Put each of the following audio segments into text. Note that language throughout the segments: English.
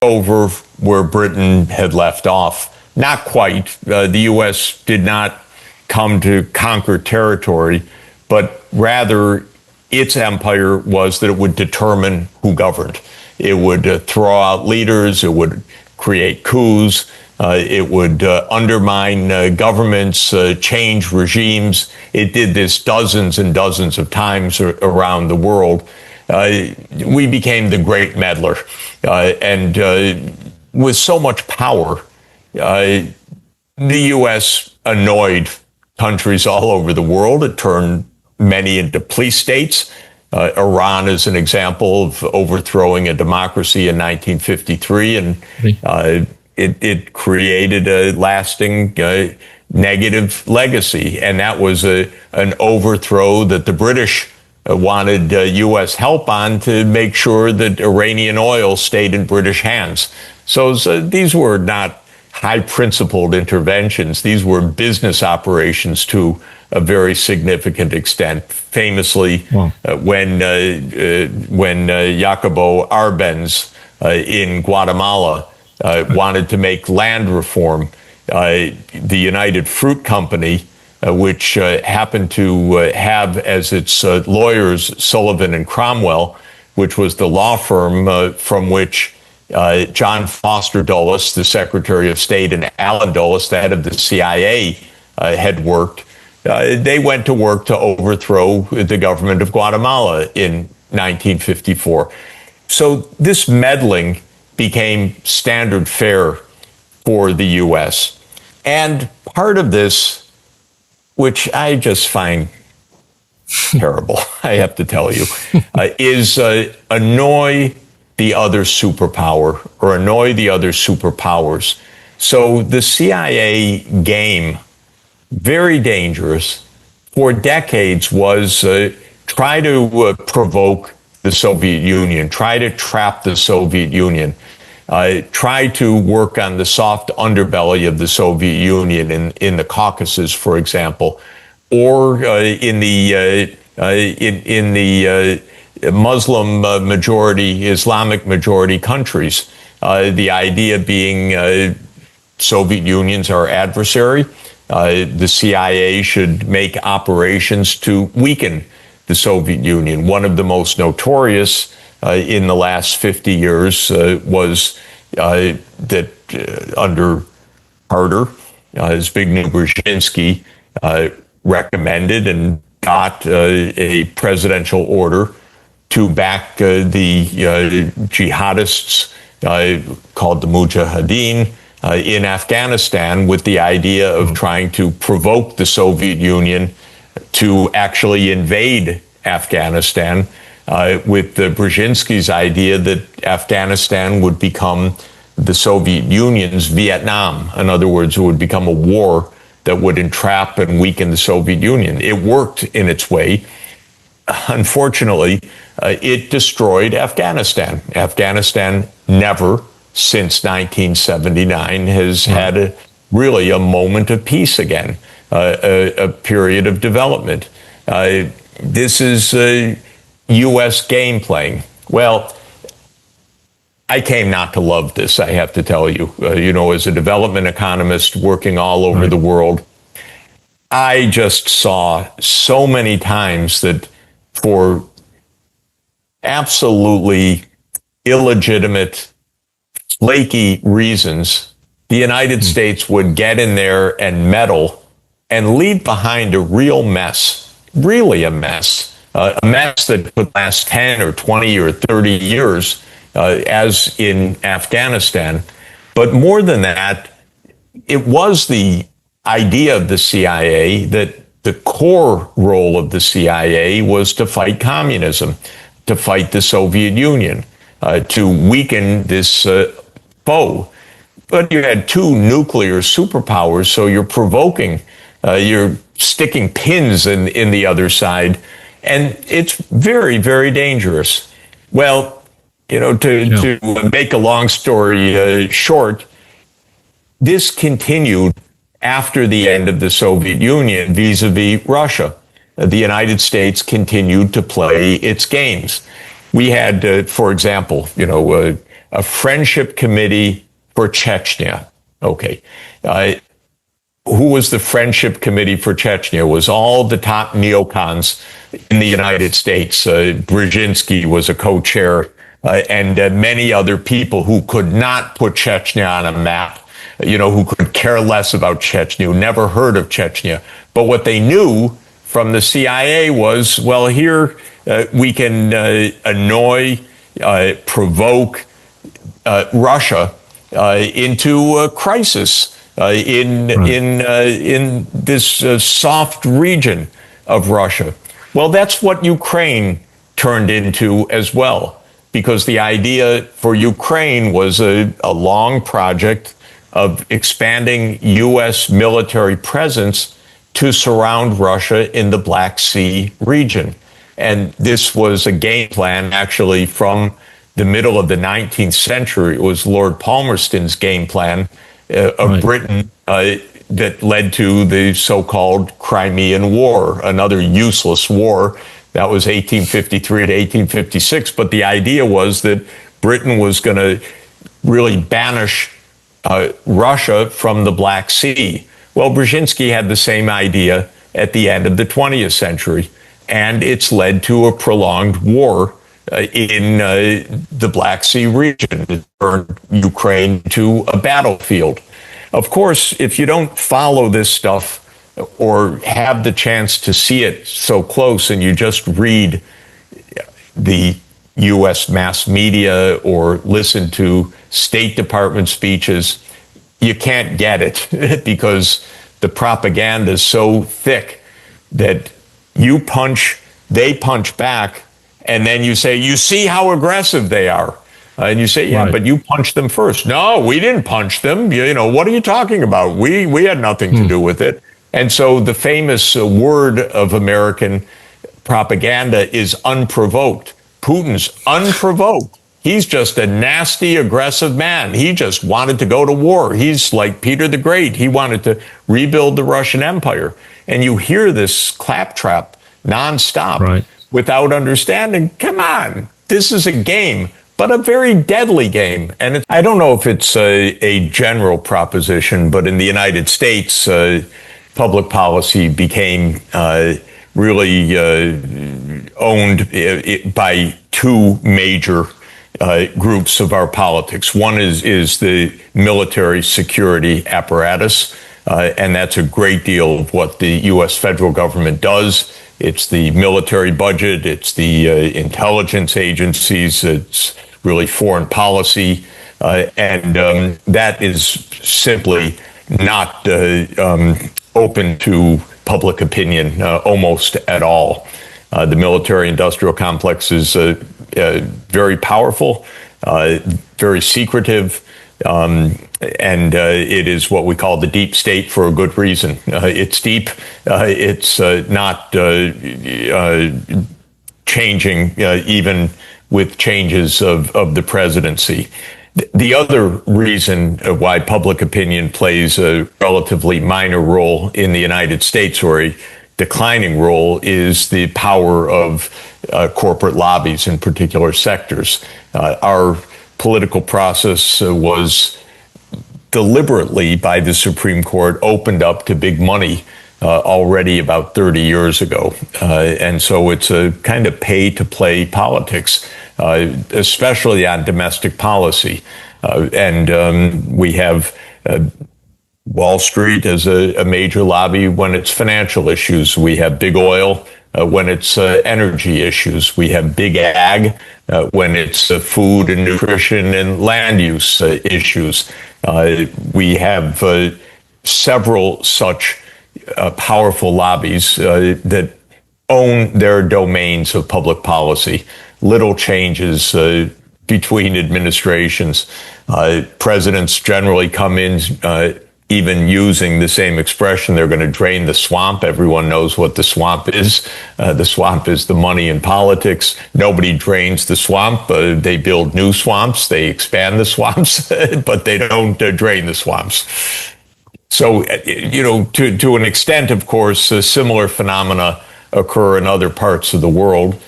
over where Britain had left off. Not quite. The U.S. did not come to conquer territory, but rather its empire was that it would determine who governed. It would throw out leaders. It would create coups. It would undermine governments, change regimes. It did this dozens and dozens of times around the world. We became the great meddler. And with so much power, the U.S. annoyed countries all over the world. It turned many into police states. Iran is an example of overthrowing a democracy in 1953, and it created a lasting negative legacy. And that was an overthrow that the British wanted U.S. help on to make sure that Iranian oil stayed in British hands. So these were not high-principled interventions. These were business operations to a very significant extent. Famously, when Jacobo Arbenz in Guatemala wanted to make land reform, the United Fruit Company, which happened to have as its lawyers Sullivan and Cromwell, which was the law firm from which John Foster Dulles, the Secretary of State, and Allen Dulles, the head of the CIA, had worked. They went to work to overthrow the government of Guatemala in 1954. So this meddling became standard fare for the U.S. And part of this, which I just find terrible, I have to tell you, is annoy the other superpower or annoy the other superpowers. So the CIA game, very dangerous, for decades was try to provoke the Soviet Union, try to trap the Soviet Union, try to work on the soft underbelly of the Soviet Union in the Caucasus, for example, or in the Muslim majority, Islamic majority countries. The idea being Soviet Union's our adversary. The CIA should make operations to weaken the Soviet Union. One of the most notorious in the last 50 years was that under Carter, Zbigniew Brzezinski recommended and got a presidential order to back the jihadists called the Mujahideen in Afghanistan, with the idea of trying to provoke the Soviet Union to actually invade Afghanistan, with Brzezinski's idea that Afghanistan would become the Soviet Union's Vietnam. In other words, it would become a war that would entrap and weaken the Soviet Union. It worked in its way. Unfortunately, it destroyed Afghanistan. Afghanistan never, since 1979, has had really a moment of peace again, a period of development. This is U.S. game playing. Well, I came not to love this, I have to tell you. As a development economist working all over the world, I just saw so many times that for absolutely illegitimate, flaky reasons, the United States would get in there and meddle and leave behind a real mess, really a mess that could last 10 or 20 or 30 years, as in Afghanistan. But more than that, it was the idea of the CIA that the core role of the CIA was to fight communism, to fight the Soviet Union, to weaken this foe. But you had two nuclear superpowers, so you're provoking, you're sticking pins in the other side, and it's very, very dangerous. Well, to make a long story short, this continued after the end of the Soviet Union vis-a-vis Russia. The United States continued to play its games. We had, for example, a friendship committee for Chechnya. Okay. Who was the friendship committee for Chechnya? It was all the top neocons in the United States. Brzezinski was a co-chair, and many other people who could not put Chechnya on a map, who could care less about Chechnya, who never heard of Chechnya. But what they knew from the CIA was, well, here we can annoy, provoke Russia into a crisis in this soft region of Russia. Well, that's what Ukraine turned into as well, because the idea for Ukraine was a long project of expanding U.S. military presence to surround Russia in the Black Sea region. And this was a game plan actually from the middle of the 19th century. It was Lord Palmerston's game plan of Britain that led to the so-called Crimean War, another useless war. That was 1853 to 1856. But the idea was that Britain was going to really banish Russia from the Black Sea. Well, Brzezinski had the same idea at the end of the 20th century, and it's led to a prolonged war in the Black Sea region. It turned Ukraine to a battlefield. Of course, if you don't follow this stuff or have the chance to see it so close and you just read the U.S. mass media or listen to State Department speeches, you can't get it because the propaganda is so thick that you punch, they punch back, and then you say, you see how aggressive they are. And you say, yeah, but you punched them first. No, we didn't punch them. What are you talking about? We had nothing to do with it. And so the famous word of American propaganda is unprovoked. Putin's unprovoked. He's just a nasty, aggressive man. He just wanted to go to war. He's like Peter the Great. He wanted to rebuild the Russian Empire. And you hear this claptrap nonstop without understanding. Come on, this is a game, but a very deadly game. And I don't know if it's a general proposition, but in the United States, public policy became really owned by two major groups of our politics. One is the military security apparatus, and that's a great deal of what the U.S. federal government does. It's the military budget, it's the intelligence agencies, it's really foreign policy, and that is simply not open to public opinion almost at all. The military-industrial complex is very powerful, very secretive, and it is what we call the deep state for a good reason. It's deep. It's not changing even with changes of the presidency. The other reason why public opinion plays a relatively minor role in the United States, or a declining role, is the power of corporate lobbies in particular sectors. Our political process was deliberately, by the Supreme Court, opened up to big money already about 30 years ago. And so it's a kind of pay-to-play politics, especially on domestic policy. And we have Wall Street as a major lobby when it's financial issues. We have big oil when it's energy issues. We have big ag when it's food and nutrition and land use issues. We have several such powerful lobbies that own their domains of public policy. Little changes between administrations. Presidents generally come in even using the same expression, they're going to drain the swamp. Everyone knows what the swamp is. The swamp is the money in politics. Nobody drains the swamp. They build new swamps. They expand the swamps, but they don't drain the swamps. So, to an extent, of course, similar phenomena occur in other parts of the world.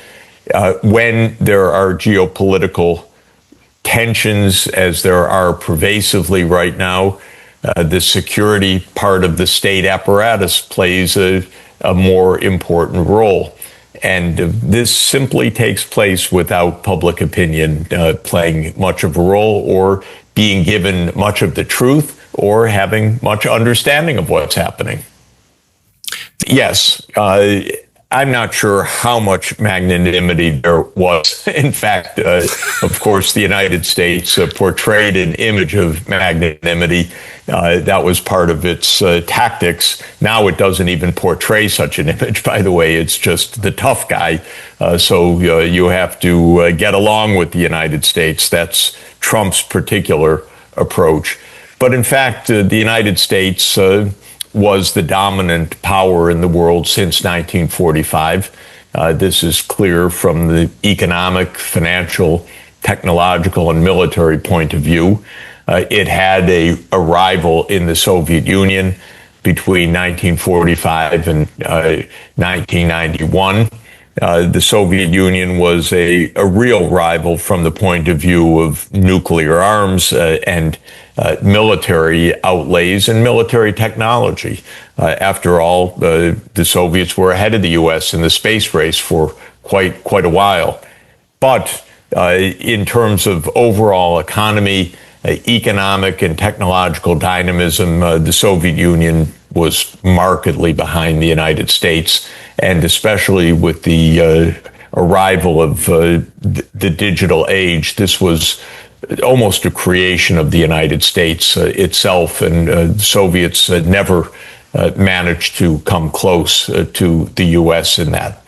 When there are geopolitical tensions as there are pervasively right now, the security part of the state apparatus plays a more important role. And this simply takes place without public opinion playing much of a role or being given much of the truth or having much understanding of what's happening. Yes, I'm not sure how much magnanimity there was. In fact, of course, the United States portrayed an image of magnanimity. That was part of its tactics. Now it doesn't even portray such an image, by the way. It's just the tough guy. So you have to get along with the United States. That's Trump's particular approach. But in fact, the United States was the dominant power in the world since 1945. This is clear from the economic, financial, technological, and military point of view. It had a rival in the Soviet Union between 1945 and 1991. The Soviet Union was a real rival from the point of view of nuclear arms and military outlays and military technology. After all, the Soviets were ahead of the U.S. in the space race for quite a while. But in terms of overall economy, economic and technological dynamism, the Soviet Union was markedly behind the United States, and especially with the arrival of the digital age, this was almost a creation of the United States itself, and the Soviets never managed to come close to the U.S. in that.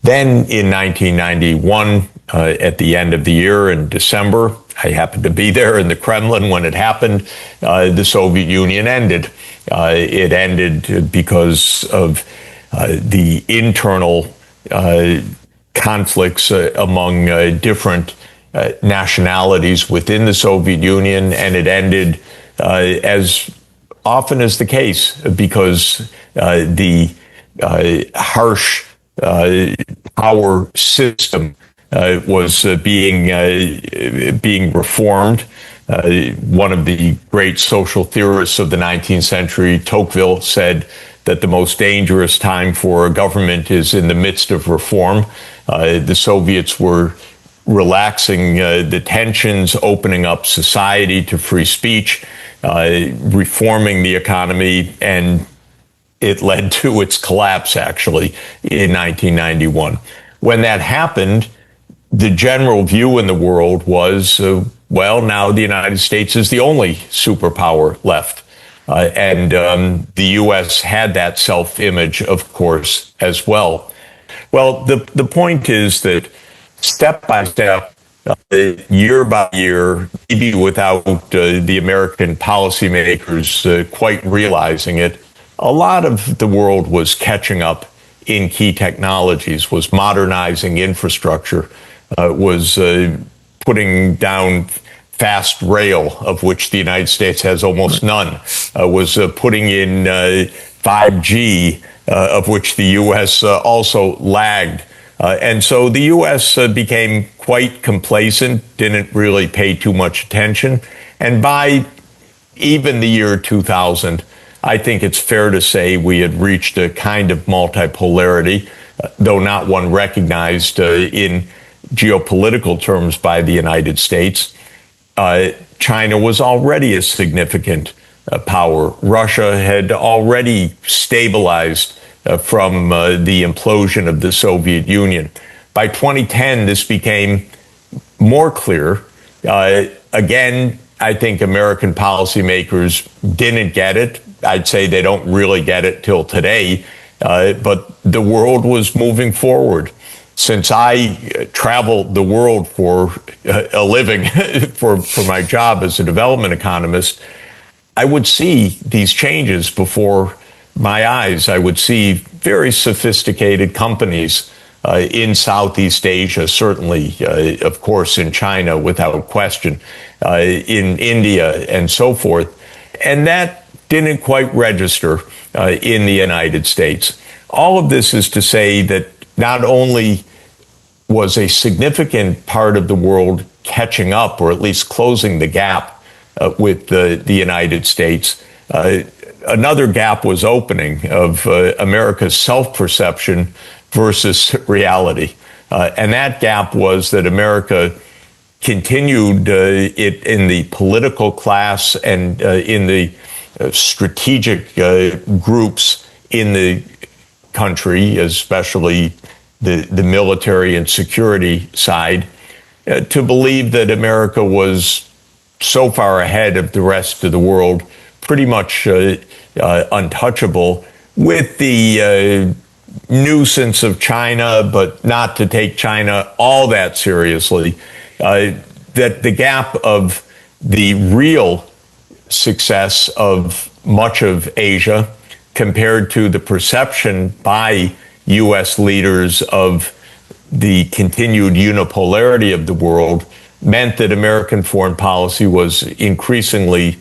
Then in 1991, at the end of the year in December, I happened to be there in the Kremlin when it happened, the Soviet Union ended. It ended because of the internal conflicts among different nationalities within the Soviet Union, and it ended as often is the case because the harsh power system was being reformed. One of the great social theorists of the 19th century, Tocqueville, said that the most dangerous time for a government is in the midst of reform. The Soviets were relaxing the tensions, opening up society to free speech, reforming the economy, and it led to its collapse, actually, in 1991. When that happened, the general view in the world was, well, now the United States is the only superpower left. And the U.S. had that self-image, of course, as well. Well, the point is that step by step, year by year, maybe without the American policymakers quite realizing it, a lot of the world was catching up in key technologies, was modernizing infrastructure, was putting down fast rail, of which the United States has almost none, was putting in 5G, of which the U.S. also lagged. And so the U.S. became quite complacent, didn't really pay too much attention. And by even the year 2000, I think it's fair to say we had reached a kind of multipolarity, though not one recognized in geopolitical terms by the United States. China was already a significant power. Russia had already stabilized from the implosion of the Soviet Union. By 2010, this became more clear. Again, I think American policymakers didn't get it. I'd say they don't really get it till today, but the world was moving forward. Since I travel the world for a living, for my job as a development economist, I would see these changes before my eyes. I would see very sophisticated companies in Southeast Asia, certainly, of course, in China, without question, in India, and so forth. And that didn't quite register in the United States. All of this is to say that not only was a significant part of the world catching up, or at least closing the gap with the United States. Another gap was opening of America's self-perception versus reality. And that gap was that America continued it in the political class and in the strategic groups in the country, especially the military and security side, to believe that America was so far ahead of the rest of the world, pretty much untouchable, with the nuisance of China, but not to take China all that seriously. That the gap of the real success of much of Asia compared to the perception by U.S. leaders of the continued unipolarity of the world meant that American foreign policy was increasingly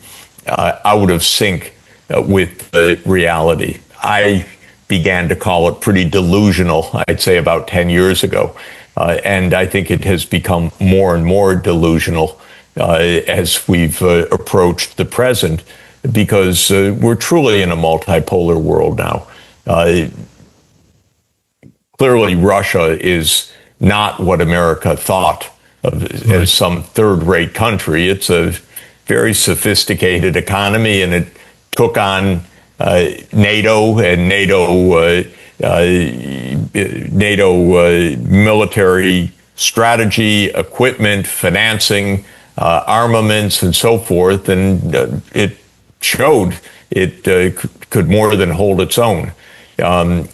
out of sync with reality. I began to call it pretty delusional, I'd say about 10 years ago. And I think it has become more and more delusional as we've approached the present, because we're truly in a multipolar world now. Clearly, Russia is not what America thought of as some third-rate country. It's a very sophisticated economy, and it took on NATO and NATO military strategy, equipment, financing, armaments, and so forth, and it showed it could more than hold its own.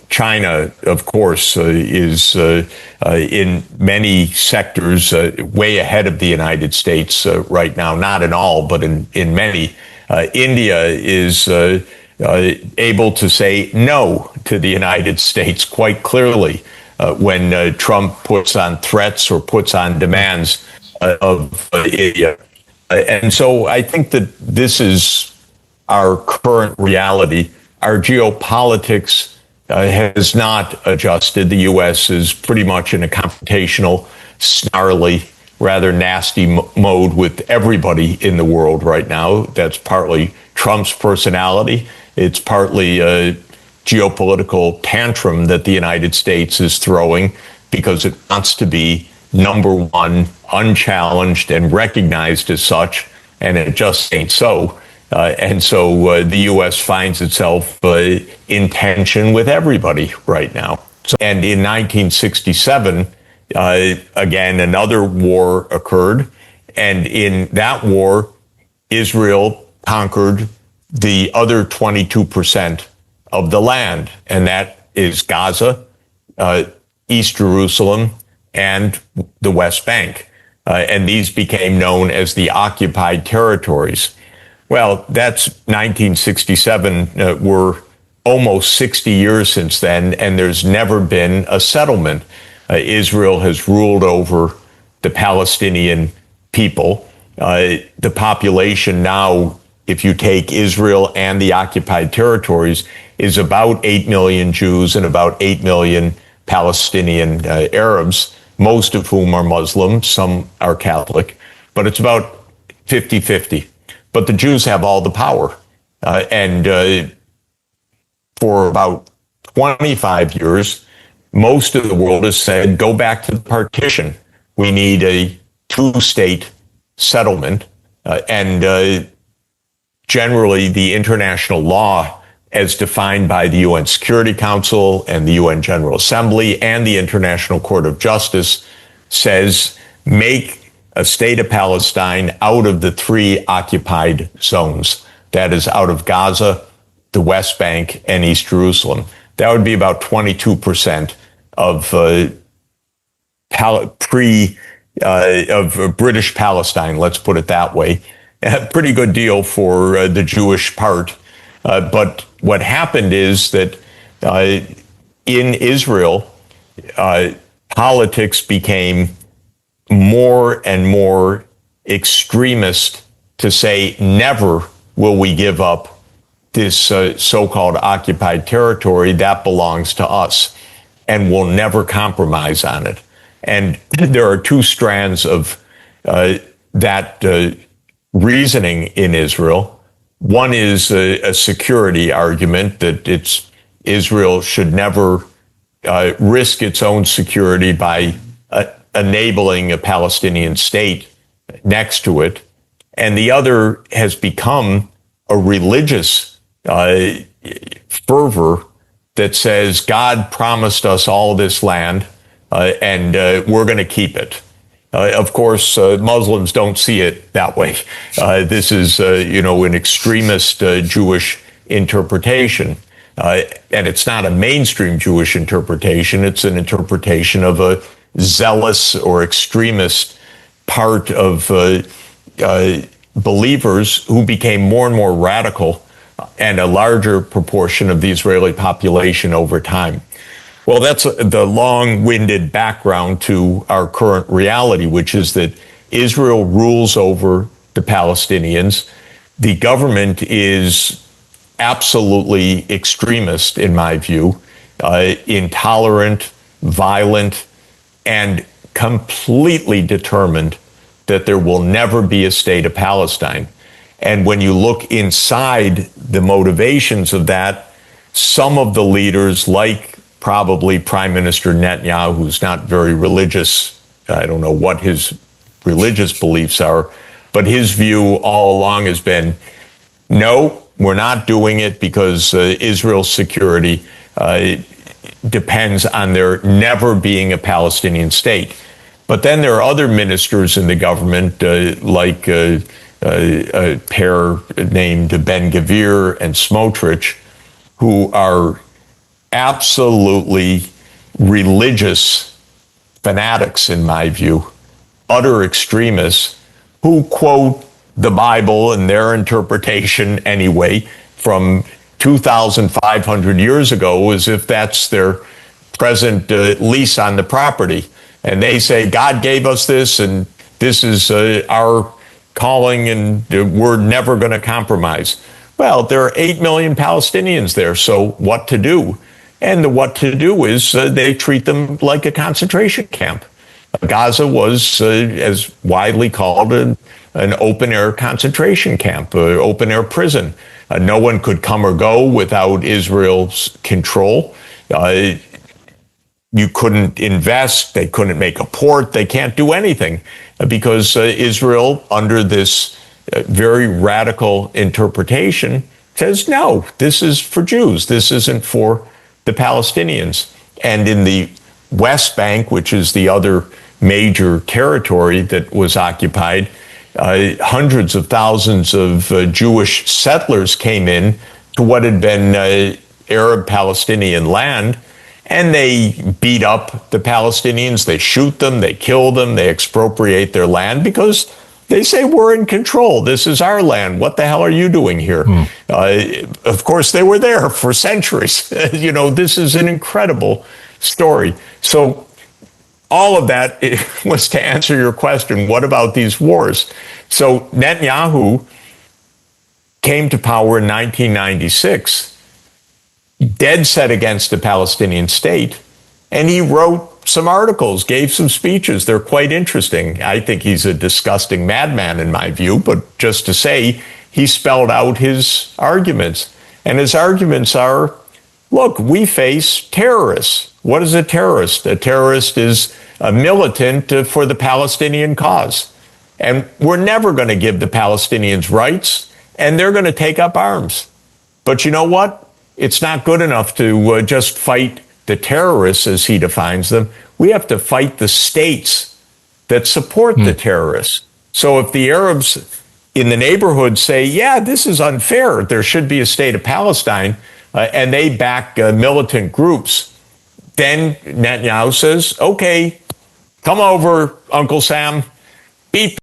China, of course, is in many sectors way ahead of the United States right now. Not in all, but in many. India is able to say no to the United States quite clearly when Trump puts on threats or puts on demands of India. And so I think that this is our current reality. Our geopolitics has not adjusted. The U.S. is pretty much in a confrontational, snarly, rather nasty mode with everybody in the world right now. That's partly Trump's personality. It's partly a geopolitical tantrum that the United States is throwing because it wants to be number one, unchallenged and recognized as such, and it just ain't so. And so the U.S. finds itself in tension with everybody right now. And in 1967, again, another war occurred. And in that war, Israel conquered the other 22% of the land. And that is Gaza, East Jerusalem, and the West Bank. And these became known as the occupied territories. Well, that's 1967. We're almost 60 years since then, and there's never been a settlement. Israel has ruled over the Palestinian people. The population now, if you take Israel and the occupied territories, is about 8 million Jews and about 8 million Palestinian Arabs, most of whom are Muslim, some are Catholic, but it's about 50-50. But the Jews have all the power. And for about 25 years, most of the world has said, go back to the partition. We need a two-state settlement. And generally, the international law, as defined by the UN Security Council and the UN General Assembly and the International Court of Justice, says make a state of Palestine out of the three occupied zones. That is out of Gaza, the West Bank, and East Jerusalem. That would be about 22% of of British Palestine, let's put it that way. A pretty good deal for the Jewish part. But what happened is that in Israel, politics became more and more extremist to say, never will we give up this so-called occupied territory that belongs to us, and we'll never compromise on it. And there are two strands of that reasoning in Israel. One is a security argument that Israel should never risk its own security by enabling a Palestinian state next to it. And the other has become a religious fervor that says God promised us all this land and we're going to keep it. Of course, Muslims don't see it that way. This is, an extremist Jewish interpretation. And it's not a mainstream Jewish interpretation. It's an interpretation of a zealous or extremist part of believers who became more and more radical and a larger proportion of the Israeli population over time. Well, that's the long-winded background to our current reality, which is that Israel rules over the Palestinians. The government is absolutely extremist, in my view, intolerant, violent, and completely determined that there will never be a state of Palestine. And when you look inside the motivations of that, some of the leaders, like probably Prime Minister Netanyahu, who's not very religious, I don't know what his religious beliefs are, but his view all along has been, no, we're not doing it because Israel's security depends on there never being a Palestinian state. But then there are other ministers in the government, like a pair named Ben-Gvir and Smotrich, who are absolutely religious fanatics, in my view, utter extremists who quote the Bible and their interpretation anyway from 2,500 years ago as if that's their present lease on the property. And they say, God gave us this and this is our calling and we're never going to compromise. Well, there are 8 million Palestinians there, so what to do? And the what to do is they treat them like a concentration camp. Gaza was, as widely called, an open-air concentration camp, open-air prison. No one could come or go without Israel's control. You couldn't invest. They couldn't make a port. They can't do anything because Israel, under this very radical interpretation, says, no, this is for Jews. This isn't for the Palestinians. And in the West Bank, which is the other major territory that was occupied, hundreds of thousands of Jewish settlers came in to what had been Arab Palestinian land, and they beat up the Palestinians. They shoot them, they kill them, they expropriate their land because they say, we're in control. This is our land. What the hell are you doing here? Of course, they were there for centuries. This is an incredible story. So all of that was to answer your question, what about these wars? So Netanyahu came to power in 1996, dead set against the Palestinian state, and he wrote some articles, gave some speeches. They're quite interesting. I think he's a disgusting madman in my view, but just to say, he spelled out his arguments. And his arguments are, look, we face terrorists. What is a terrorist? A terrorist is a militant for the Palestinian cause. And we're never going to give the Palestinians rights, and they're going to take up arms. But you know what? It's not good enough to just fight the terrorists, as he defines them. We have to fight the states that support the terrorists. So if the Arabs in the neighborhood say, yeah, this is unfair, there should be a state of Palestine, and they back militant groups, then Netanyahu says, okay, come over, Uncle Sam, beat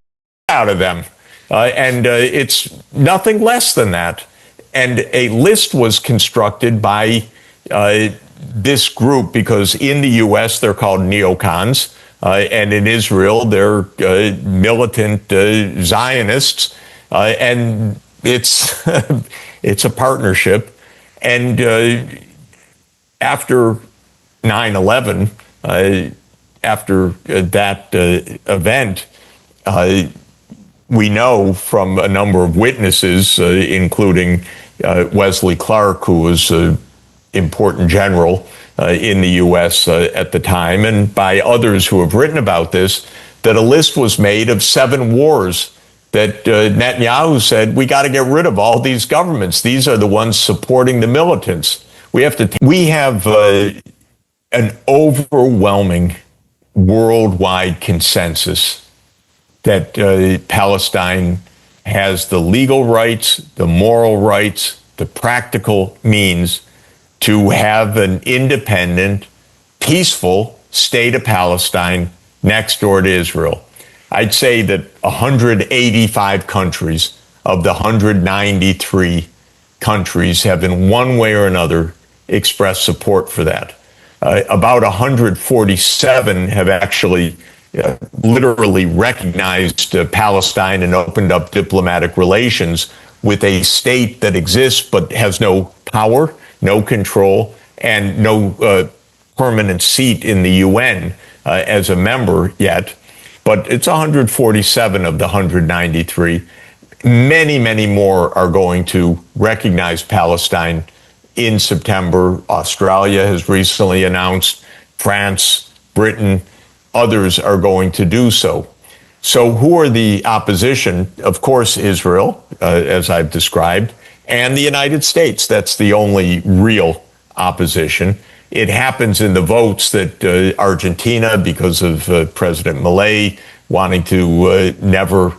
the out of them. And it's nothing less than that. And a list was constructed by this group, because in the U.S. they're called neocons, and in Israel they're militant Zionists, and it's it's a partnership. And after 9/11, after that event, we know from a number of witnesses, including Wesley Clark, who was an important general in the U.S. At the time, and by others who have written about this, that a list was made of 7 wars that Netanyahu said, we got to get rid of all these governments. These are the ones supporting the militants. We have an overwhelming worldwide consensus that Palestine has the legal rights, the moral rights, the practical means to have an independent, peaceful state of Palestine next door to Israel. I'd say that 185 countries of the 193 countries have in one way or another expressed support for that. About 147 have actually literally recognized Palestine and opened up diplomatic relations with a state that exists but has no power, no control, and no permanent seat in the UN as a member yet. But it's 147 of the 193. Many, many more are going to recognize Palestine in September. Australia has recently announced, France, Britain, others are going to do so. So who are the opposition? Of course, Israel, as I've described, and the United States. That's the only real opposition. It happens in the votes that Argentina, because of President Milei wanting to never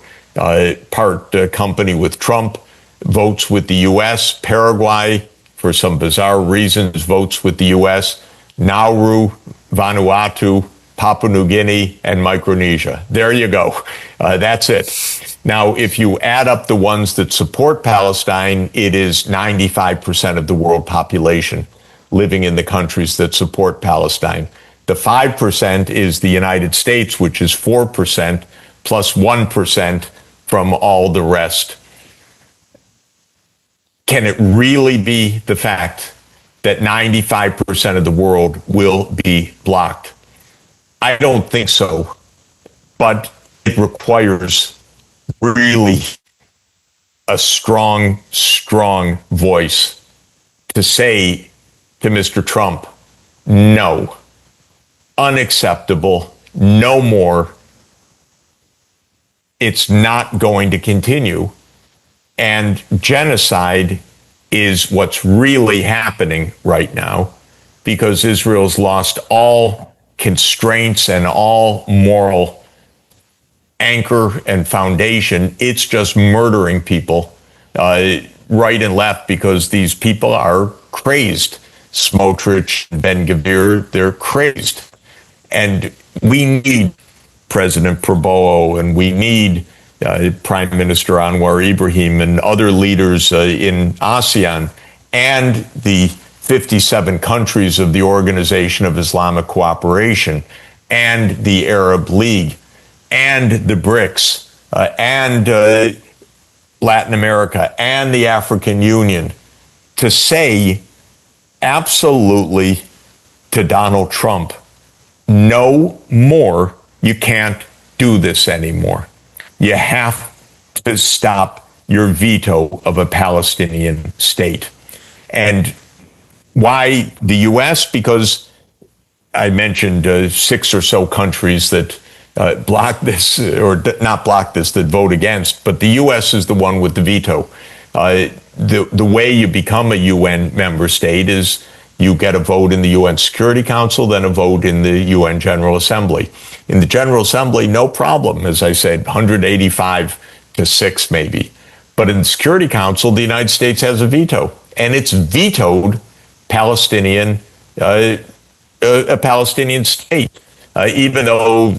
part company with Trump, votes with the U.S. Paraguay, for some bizarre reasons, votes with the U.S. Nauru, Vanuatu, Papua New Guinea, and Micronesia. There you go. That's it. Now, if you add up the ones that support Palestine, it is 95% of the world population living in the countries that support Palestine. The 5% is the United States, which is 4%, plus 1% from all the rest. Can it really be the fact that 95% of the world will be blocked? I don't think so, but it requires really a strong, strong voice to say to Mr. Trump, no, unacceptable, no more. It's not going to continue. And genocide is what's really happening right now, because Israel's lost all constraints and all moral anchor and foundation. It's just murdering people right and left because these people are crazed. Smotrich, Ben-Gvir, they're crazed. And we need President Prabowo, and we need Prime Minister Anwar Ibrahim and other leaders in ASEAN and the 57 countries of the Organization of Islamic Cooperation and the Arab League and the BRICS and Latin America and the African Union to say absolutely to Donald Trump, no more, you can't do this anymore. You have to stop your veto of a Palestinian state. And why the U.S.? Because I mentioned 6 or so countries that block this, or not block this, that vote against, but the U.S. is the one with the veto. The way you become a UN member state is you get a vote in the UN Security Council, then a vote in the UN General Assembly. In the General Assembly, no problem, as I said, 185 to 6 maybe. But in the Security Council, the United States has a veto, and it's vetoed Palestinian, a Palestinian state, even though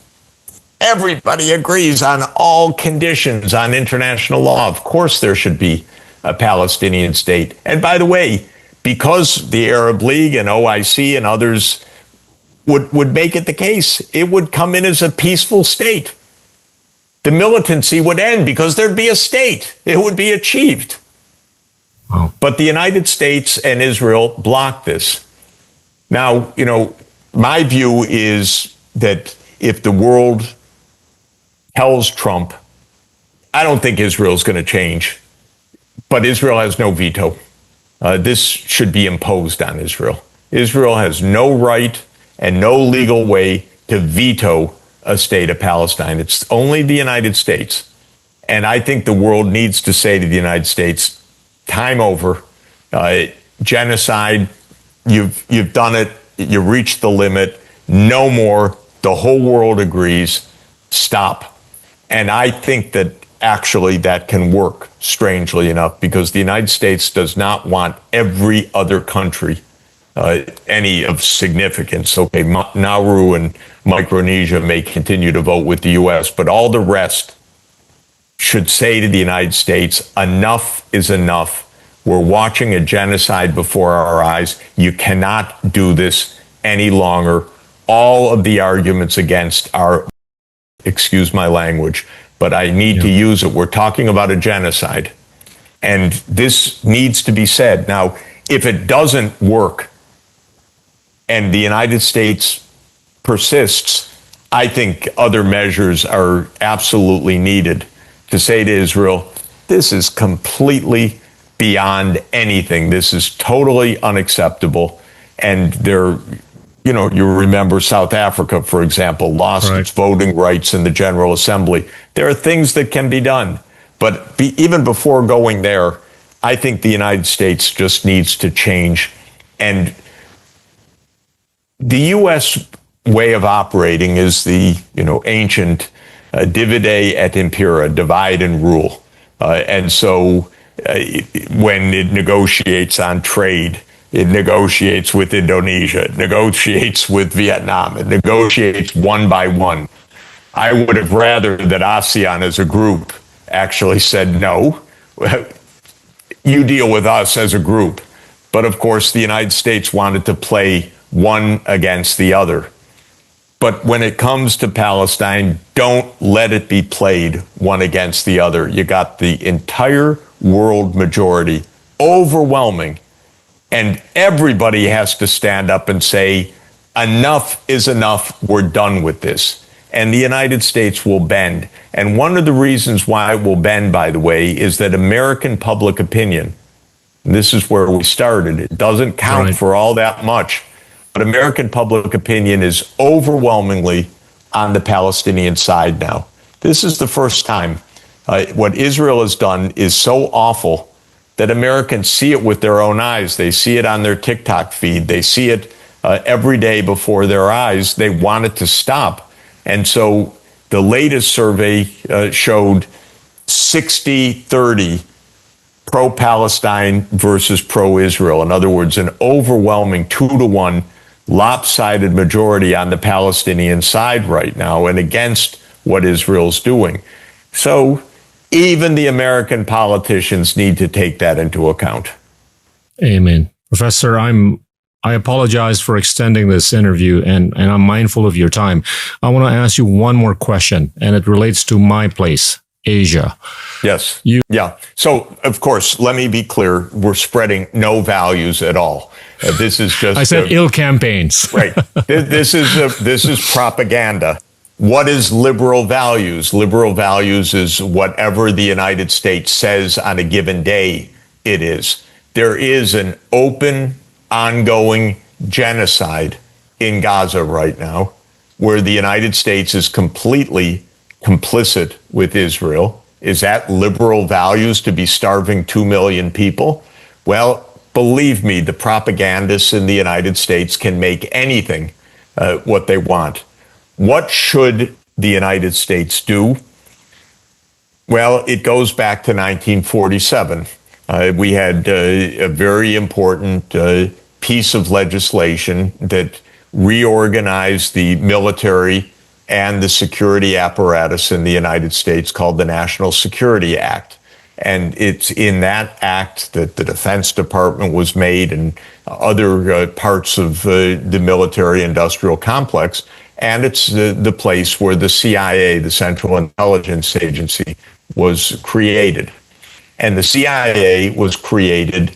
everybody agrees on all conditions on international law. Of course, there should be a Palestinian state. And by the way, because the Arab League and OIC and others would make it the case, it would come in as a peaceful state. The militancy would end because there'd be a state. It would be achieved. Wow. But the United States and Israel blocked this. Now, my view is that if the world tells Trump, I don't think Israel's going to change, but Israel has no veto. This should be imposed on Israel. Israel has no right and no legal way to veto a state of Palestine. It's only the United States. And I think the world needs to say to the United States, time over, genocide, you've done it, you reached the limit, no more, the whole world agrees, stop. And I think that actually that can work, strangely enough, because the United States does not want every other country, any of significance. Okay, Nauru and Micronesia may continue to vote with the U.S., but all the rest should say to the United States, enough is enough. We're watching a genocide before our eyes. You cannot do this any longer. All of the arguments against are, excuse my language, but I need to use it. We're talking about a genocide. And this needs to be said. Now, if it doesn't work and the United States persists, I think other measures are absolutely needed to say to Israel, this is completely beyond anything. This is totally unacceptable. And you remember South Africa, for example, lost its voting rights in the General Assembly. There are things that can be done. But even before going there, I think the United States just needs to change. And the U.S. way of operating is the ancient divide et impera, divide and rule. And so when it negotiates on trade, it negotiates with Indonesia, it negotiates with Vietnam, it negotiates one by one. I would have rather that ASEAN as a group actually said, no, you deal with us as a group. But of course, the United States wanted to play one against the other. But when it comes to Palestine, don't let it be played one against the other. You got the entire world majority, overwhelming, and everybody has to stand up and say, enough is enough, we're done with this. And the United States will bend. And one of the reasons why it will bend, by the way, is that American public opinion, and this is where we started, it doesn't count for all that much, but American public opinion is overwhelmingly on the Palestinian side now. This is the first time. What Israel has done is so awful that Americans see it with their own eyes. They see it on their TikTok feed. They see it every day before their eyes. They want it to stop. And so the latest survey showed 60-30 pro-Palestine versus pro-Israel. In other words, an overwhelming 2-to-1 lopsided majority on the Palestinian side right now and against what Israel's doing. So even the American politicians need to take that into account. Amen. Professor, I apologize for extending this interview, and I'm mindful of your time. I want to ask you one more question, and it relates to my place, Asia. Yes. Yeah. So, of course, let me be clear. We're spreading no values at all. This is just... I said ill campaigns. Right. This is propaganda. What is liberal values? Liberal values is whatever the United States says on a given day it is. There is an open, ongoing genocide in Gaza right now, where the United States is completely complicit with Israel. Is that liberal values to be starving 2 million people? Well, believe me, the propagandists in the United States can make anything what they want. What should the United States do? Well, it goes back to 1947. We had a very important piece of legislation that reorganized the military and the security apparatus in the United States called the National Security Act. And it's in that act that the Defense Department was made and other parts of the military industrial complex. And it's the place where the CIA, the Central Intelligence Agency, was created. And the CIA was created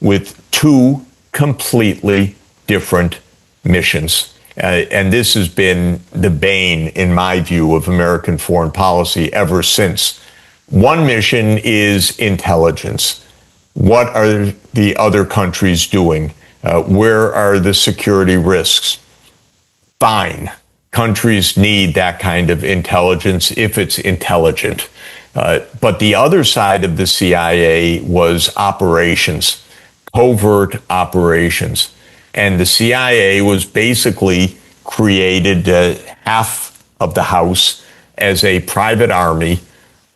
with two completely different missions. And this has been the bane, in my view, of American foreign policy ever since. One mission is intelligence. What are the other countries doing? Where are the security risks? Fine. Countries need that kind of intelligence if it's intelligent. But the other side of the CIA was operations, covert operations. And the CIA was basically created half of the house as a private army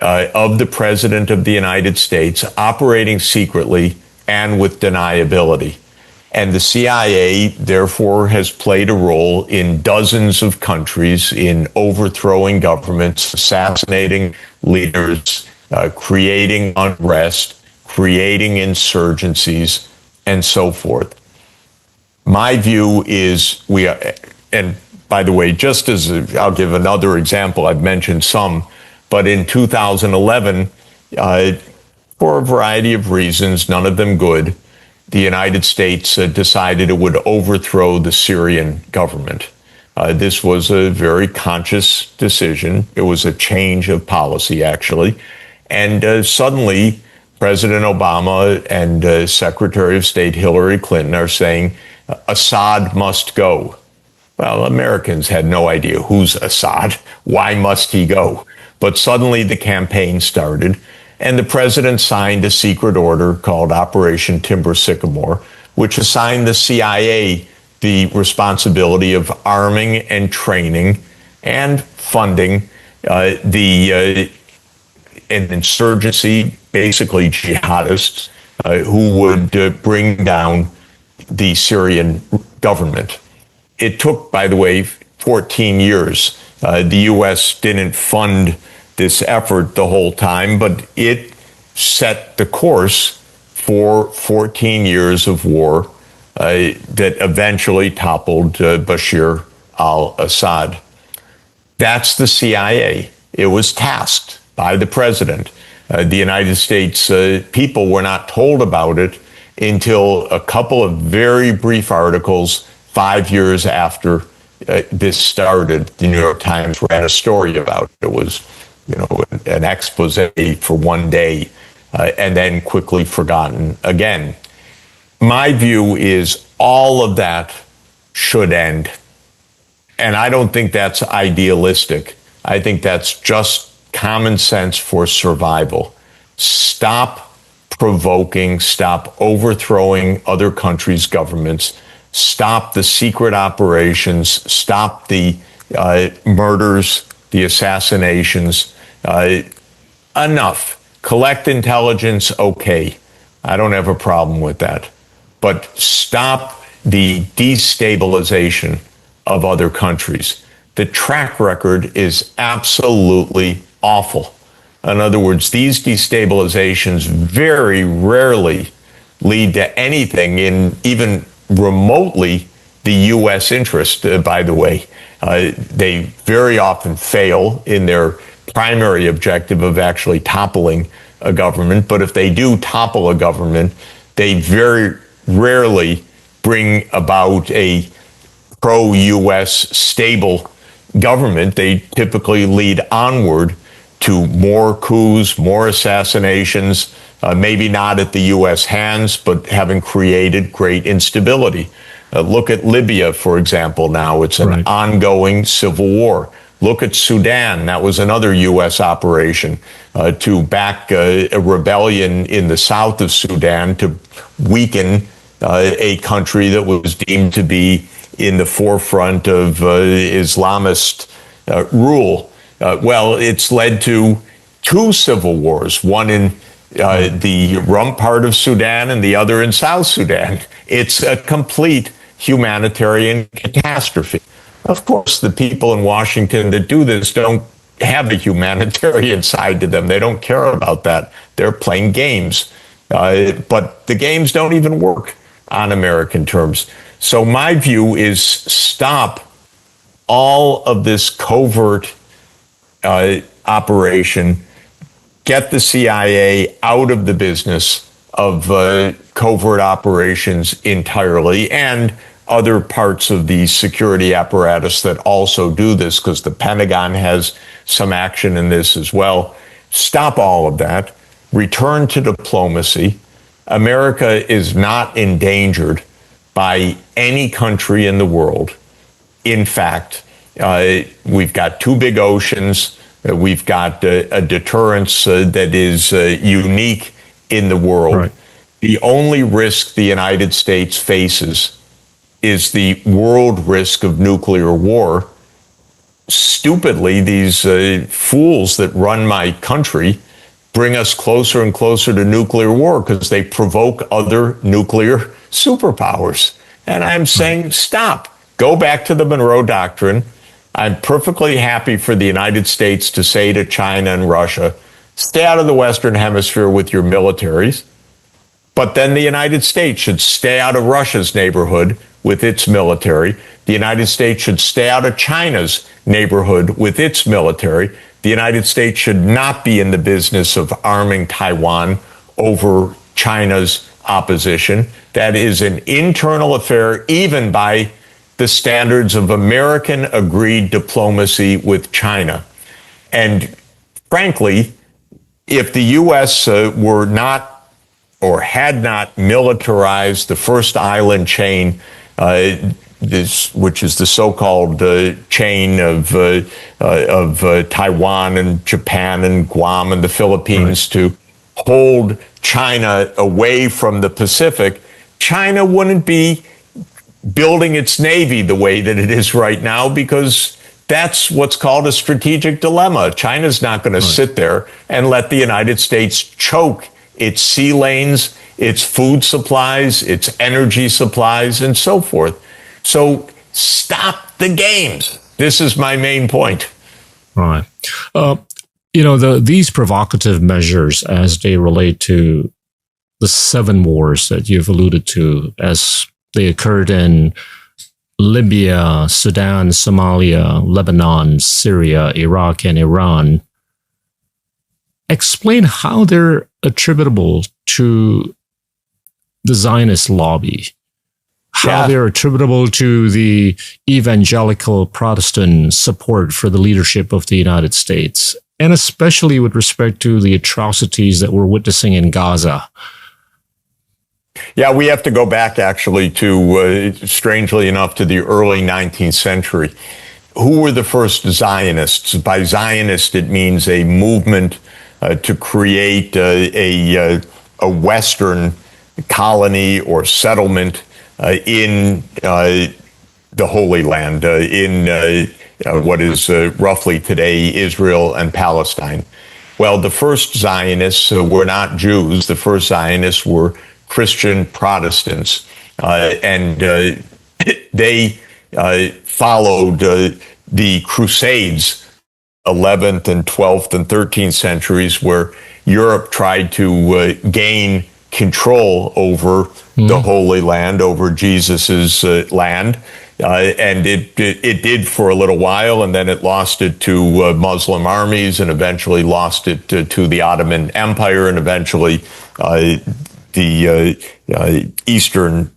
of the President of the United States, operating secretly and with deniability. And the CIA, therefore, has played a role in dozens of countries in overthrowing governments, assassinating leaders, creating unrest, creating insurgencies, and so forth. My view is and by the way, just as I'll give another example, I've mentioned some, but in 2011, for a variety of reasons, none of them good, the United States decided it would overthrow the Syrian government. This was a very conscious decision. It was a change of policy, actually. And suddenly, President Obama and Secretary of State Hillary Clinton are saying, Assad must go. Well, Americans had no idea who's Assad. Why must he go? But suddenly the campaign started, and the president signed a secret order called Operation Timber Sycamore, which assigned the CIA the responsibility of arming and training and funding an insurgency, basically jihadists, who would bring down the Syrian government. It took, by the way, 14 years. The U.S. didn't fund this effort the whole time, but it set the course for 14 years of war that eventually toppled Bashir al-Assad. That's the CIA. It was tasked by the president. The United States people were not told about it until a couple of very brief articles 5 years after this started. The New York Times ran a story about it. It was, an expose for one day, and then quickly forgotten again. My view is all of that should end. And I don't think that's idealistic. I think that's just common sense for survival. Stop provoking, stop overthrowing other countries' governments, stop the secret operations, stop the murders, the assassinations. Enough. Collect intelligence, okay. I don't have a problem with that. But stop the destabilization of other countries. The track record is absolutely awful. In other words, these destabilizations very rarely lead to anything in even remotely the U.S. interest, by the way. They very often fail in their primary objective of actually toppling a government. But if they do topple a government, they very rarely bring about a pro-U.S. stable government. They typically lead onward to more coups, more assassinations, maybe not at the U.S. hands, but having created great instability. Look at Libya, for example, now. It's an ongoing civil war. Look at Sudan. That was another U.S. operation to back a rebellion in the south of Sudan to weaken a country that was deemed to be in the forefront of Islamist rule. Well, it's led to two civil wars, one in the rump part of Sudan and the other in South Sudan. It's a complete humanitarian catastrophe. Of course, the people in Washington that do this don't have a humanitarian side to them. They don't care about that. They're playing games. But the games don't even work on American terms. So my view is stop all of this covert operation, get the CIA out of the business of covert operations entirely, and other parts of the security apparatus that also do this, because the Pentagon has some action in this as well. Stop all of that. Return to diplomacy. America is not endangered by any country in the world. In fact, we've got two big oceans. We've got a deterrence that is unique in the world. Right. The only risk the United States faces is the world risk of nuclear war. Stupidly, these fools that run my country bring us closer and closer to nuclear war because they provoke other nuclear superpowers. And I'm saying, stop. Go back to the Monroe Doctrine. I'm perfectly happy for the United States to say to China and Russia, stay out of the Western Hemisphere with your militaries. But then the United States should stay out of Russia's neighborhood with its military. The United States should stay out of China's neighborhood with its military. The United States should not be in the business of arming Taiwan over China's opposition. That is an internal affair, even by the standards of American agreed diplomacy with China. And frankly, if the U.S. were not or had not militarized the first island chain, which is the so-called chain of Taiwan and Japan and Guam and the Philippines, right, to hold China away from the Pacific, China wouldn't be building its navy the way that it is right now, because that's what's called a strategic dilemma. China's not going to sit there and let the United States choke its sea lanes, its food supplies, its energy supplies, and so forth. So stop the games. This is my main point. Right. These provocative measures, as they relate to the 7 wars that you've alluded to, as they occurred in Libya, Sudan, Somalia, Lebanon, Syria, Iraq, and Iran, explain how they're attributable to the Zionist lobby, how they're attributable to the evangelical Protestant support for the leadership of the United States, and especially with respect to the atrocities that we're witnessing in Gaza. Yeah, we have to go back actually to, strangely enough, to the early 19th century. Who were the first Zionists? By Zionist, it means a movement to create a Western colony or settlement in the Holy Land, in what is roughly today Israel and Palestine. Well, the first Zionists were not Jews. The first Zionists were Christian Protestants, and they followed the Crusades, 11th and 12th and 13th centuries, where Europe tried to gain control over the Holy Land, over Jesus's land, and it did for a little while, and then it lost it to Muslim armies, and eventually lost it to the Ottoman Empire, and eventually the Eastern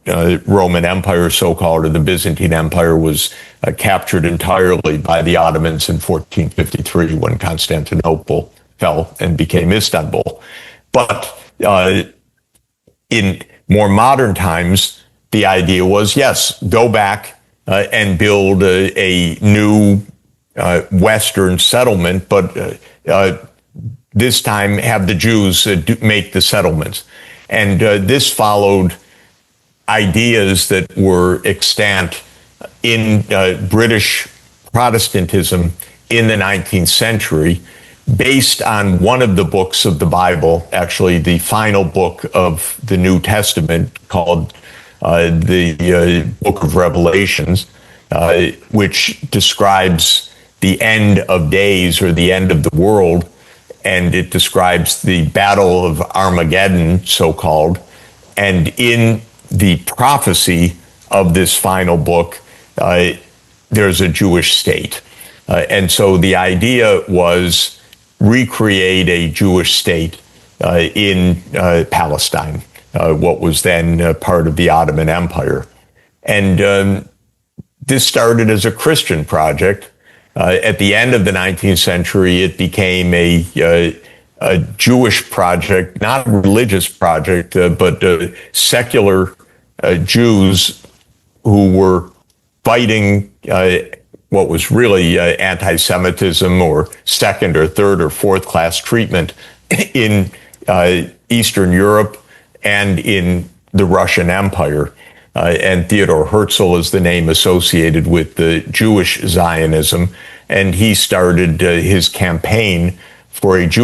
Roman Empire, so-called, or the Byzantine Empire, was captured entirely by the Ottomans in 1453 when Constantinople fell and became Istanbul. But in more modern times, the idea was, yes, go back and build a new Western settlement, but this time have the Jews make the settlements. And this followed ideas that were extant in British Protestantism in the 19th century, based on one of the books of the Bible, actually the final book of the New Testament, called the Book of Revelations, which describes the end of days, or the end of the world. And it describes the Battle of Armageddon, so-called. And in the prophecy of this final book, there's a Jewish state. And so the idea was recreate a Jewish state in Palestine, what was then part of the Ottoman Empire. And this started as a Christian project. At the end of the 19th century, it became a Jewish project, not a religious project, but secular Jews who were fighting what was really anti-Semitism or second or third or fourth class treatment in Eastern Europe and in the Russian Empire. And Theodor Herzl is the name associated with the Jewish Zionism. And he started his campaign for a Jewish